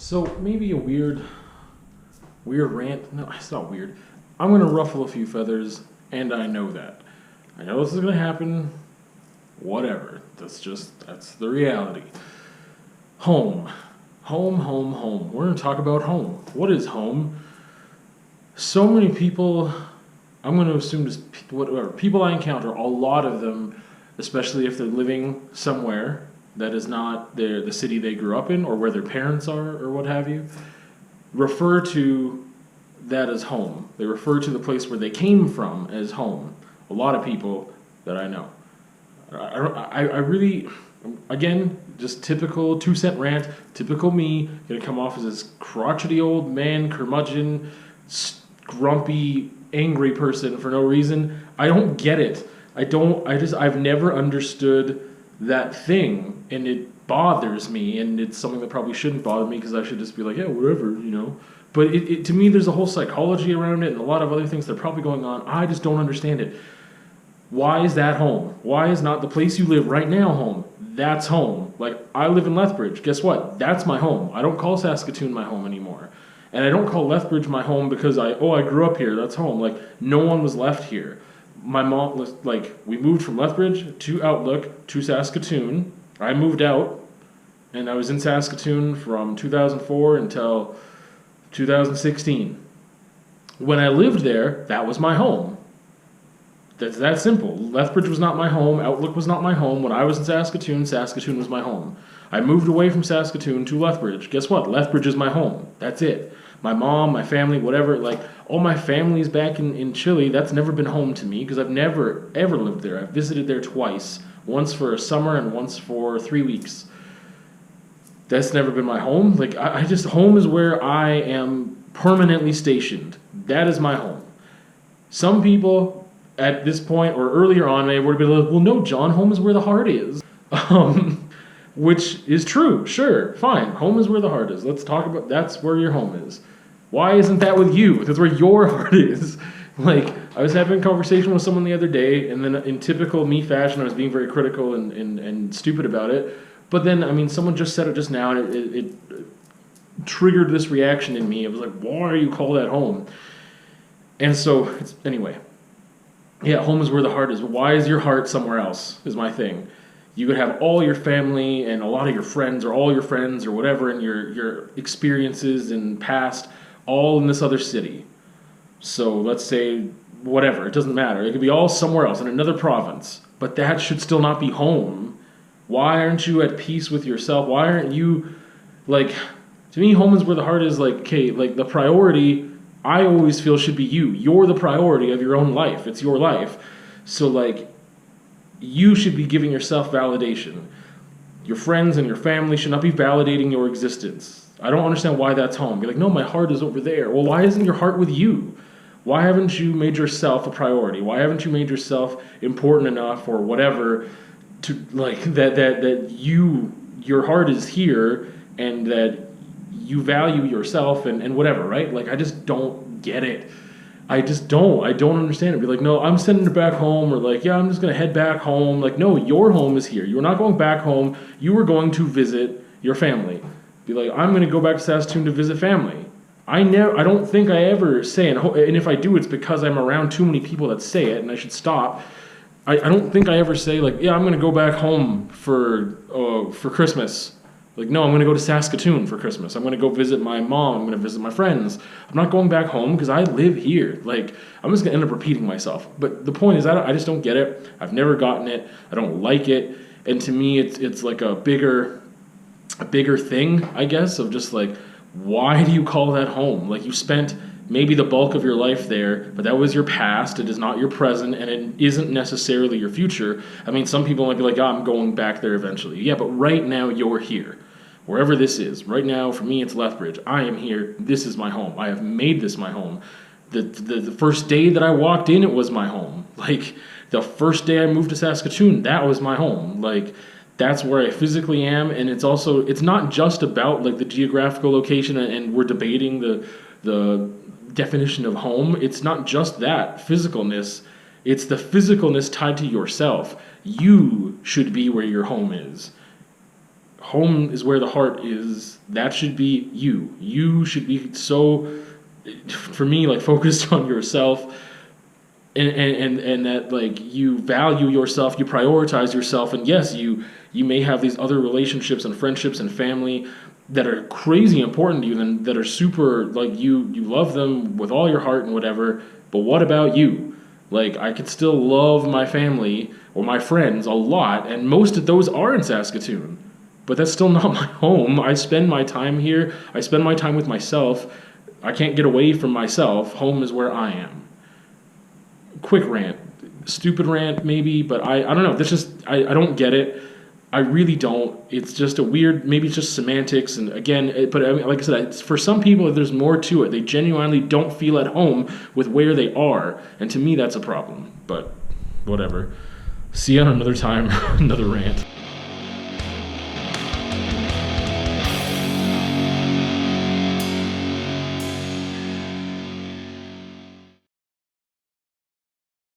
So maybe a weird rant. No, it's not weird. I'm gonna ruffle a few feathers, and I know that. I know this is gonna happen. Whatever. That's the reality. Home, home. We're gonna talk about home. What is home? So many people. I'm gonna assume just whatever people I encounter. A lot of them, especially if they're living somewhere that is not the city they grew up in or where their parents are or what have you, refer to that as home. They refer to the place where they came from as home. A lot of people that I know. I really, again, just typical 2 cent rant, typical me, gonna come off as this crotchety old man, curmudgeon, grumpy, angry person for no reason. I don't get it. I've never understood that thing, and it bothers me, and it's something that probably shouldn't bother me because I should just be like, yeah, whatever. But to me, there's a whole psychology around it and a lot of other things that are probably going on. I just don't understand it. Why is that home? Why is not the place you live right now home? That's home. Like, I live in Lethbridge. Guess what? That's my home. I don't call Saskatoon my home anymore. And I don't call Lethbridge my home because I grew up here. That's home. Like, no one was left here. My mom was like, we moved from Lethbridge to Outlook to Saskatoon. I moved out, and I was in Saskatoon from 2004 until 2016. When I lived there, that was my home. That's that simple. Lethbridge was not my home. Outlook was not my home. When I was in Saskatoon, Saskatoon was my home. I moved away from Saskatoon to Lethbridge. Guess what? Lethbridge is my home. That's it. My mom, my family, whatever, like, all my family's back in Chile. That's never been home to me because I've never, ever lived there. I've visited there twice. Once for a summer and once for 3 weeks. That's never been my home. Like, home is where I am permanently stationed. That is my home. Some people at this point or earlier on may would have been like, well, no, John, home is where the heart is. Which is true. Sure, fine. Home is where the heart is. Let's talk about that's where your home is. Why isn't that with you? That's where your heart is. Like, I was having a conversation with someone the other day, and then in typical me fashion, I was being very critical and stupid about it. But then, I mean, someone just said it just now, and it triggered this reaction in me. It was like, why do you call that home? And so, anyway. Yeah, home is where the heart is. Why is your heart somewhere else, is my thing. You could have all your family and a lot of your friends or all your friends or whatever and your experiences and past all in this other city. So let's say whatever, it doesn't matter. It could be all somewhere else in another province, but that should still not be home. Why aren't you at peace with yourself? Why aren't you, like, to me, home is where the heart is. Like, okay, like, the priority I always feel should be you. You're the priority of your own life. It's your life. So, like, you should be giving yourself validation. Your friends and your family should not be validating your existence. I don't understand why that's home. You're like, no, my heart is over there. Well, why isn't your heart with you? Why haven't you made yourself a priority? Why haven't you made yourself important enough or whatever to, like, that your heart is here and that you value yourself and whatever, right? Like, I just don't get it. I don't understand it. Be like, no, I'm sending it back home, or like, yeah, I'm just going to head back home. Like, no, your home is here. You're not going back home. You were going to visit your family. Be like, I'm going to go back to Saskatoon to visit family. I don't think I ever say, and if I do, it's because I'm around too many people that say it, and I should stop. I don't think I ever say, like, yeah, I'm going to go back home for Christmas. Like, no, I'm going to go to Saskatoon for Christmas. I'm going to go visit my mom. I'm going to visit my friends. I'm not going back home because I live here. Like, I'm just going to end up repeating myself. But the point is, I just don't get it. I've never gotten it. I don't like it. And to me, it's like a bigger thing, I guess, of just like, why do you call that home? Like, you spent maybe the bulk of your life there, but that was your past. It is not your present, and it isn't necessarily your future. I mean, some people might be like, oh, I'm going back there eventually. Yeah, but right now you're here. Wherever this is. Right now, for me, it's Lethbridge. I am here. This is my home. I have made this my home. The first day that I walked in, it was my home. Like, the first day I moved to Saskatoon, that was my home. Like, that's where I physically am, and it's not just about, like, the geographical location, and we're debating the definition of home. It's not just that physicalness. It's the physicalness tied to yourself. You should be where your home is. home is where the heart is. That should be you. You should be so, for me, like focused on yourself, and that like you value yourself, you prioritize yourself, and yes, you may have these other relationships and friendships and family that are crazy important to you, and that are super, like you love them with all your heart and whatever. But what about you? Like, I could still love my family or my friends a lot, and most of those are in Saskatoon. But that's still not my home. I spend my time here. I spend my time with myself. I can't get away from myself. Home is where I am. Quick rant. Stupid rant, maybe, but I don't know. This just, I don't get it. I really don't. It's just a weird, maybe it's just semantics. And again, but I mean, like I said, it's, for some people, there's more to it. They genuinely don't feel at home with where they are. And to me, that's a problem. But whatever. See you on another time, another rant.